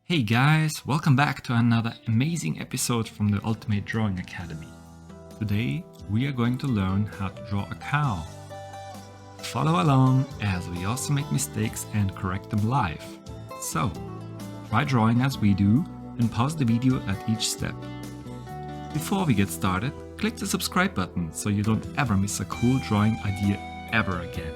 Hey guys, welcome back to another amazing episode from the Ultimate Drawing Academy. Today we are going to learn how to draw a cow. Follow along as we also make mistakes and correct them live. So, try drawing as we do and pause the video at each step. Before we get started, click the subscribe button so you don't ever miss a cool drawing idea ever again.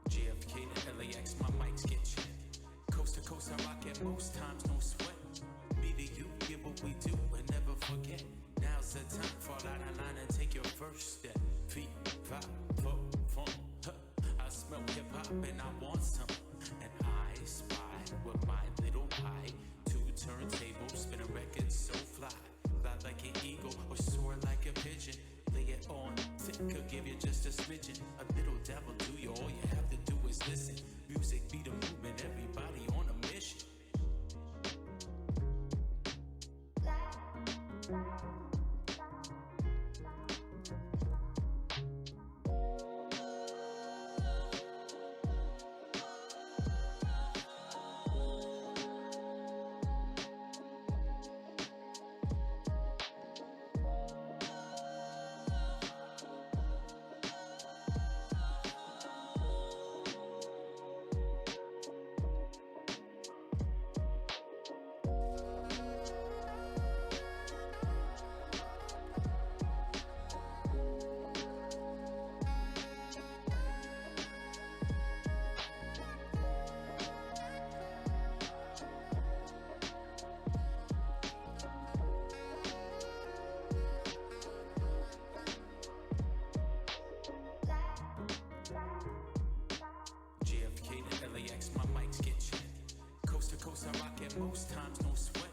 JFK to LAX, my mics get checked. Coast to coast, I rock it most times, no sweat. Me to you, get what we do and never forget. Now's the time, fall out of line and take your first step. Feet, five, four, four, huh. I smell hip hop and I want some. And I spy with my little pie. Two turntables, spin a record so fly. Fly like an eagle or soar like a pigeon. Lay it on thick, could give you just a smidgen. A little devil do you, all you have to do is listen. Music be the movement, everybody on a mission. JFK to LAX, my mics get checked. Coast to coast, I rock it most times, no sweat.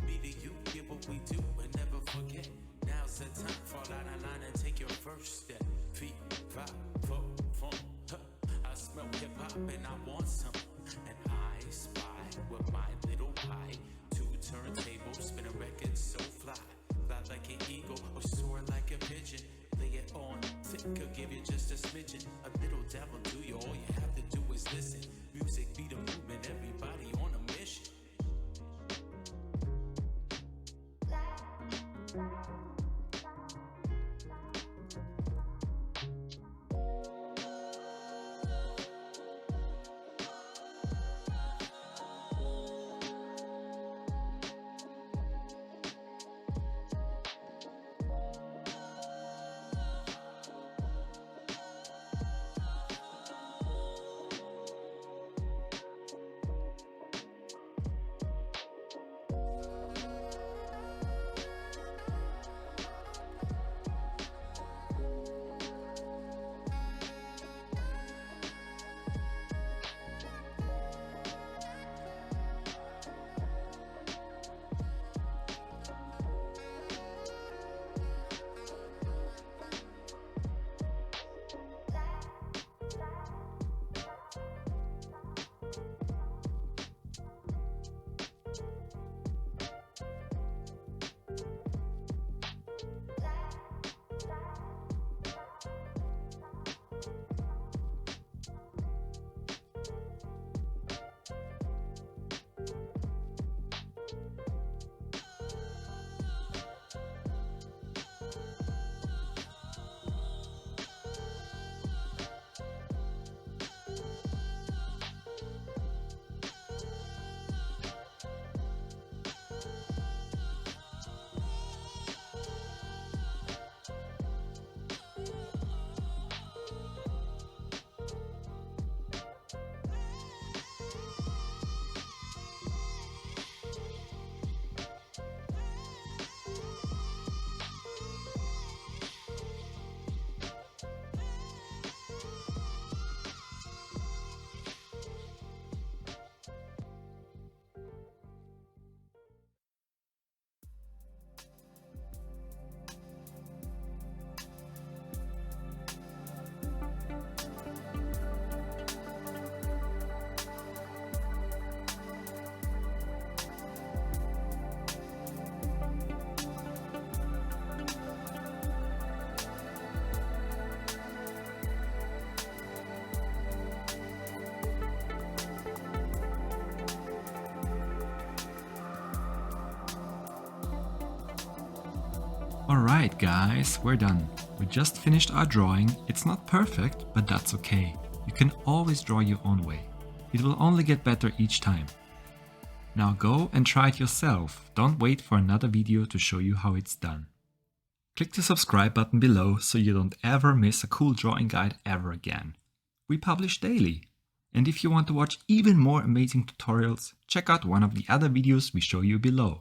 Me to you, get what we do and never forget. Now's the time, fall out of line and take your first step. Feet, five, four, four, huh. I smell hip hop and I want some. And I spy with my little pie. Two turntables, spin a record so fly. Fly like an eagle or soar like a pigeon. Lay it Could give you just a smidgen, a little dabble to you. All you have to do is listen. Music be the movement, everybody on a mission. Alright guys, we're done. We just finished our drawing. It's not perfect, but that's okay. You can always draw your own way. It will only get better each time. Now go and try it yourself. Don't wait for another video to show you how it's done. Click the subscribe button below so you don't ever miss a cool drawing guide ever again. We publish daily. And if you want to watch even more amazing tutorials, check out one of the other videos we show you below.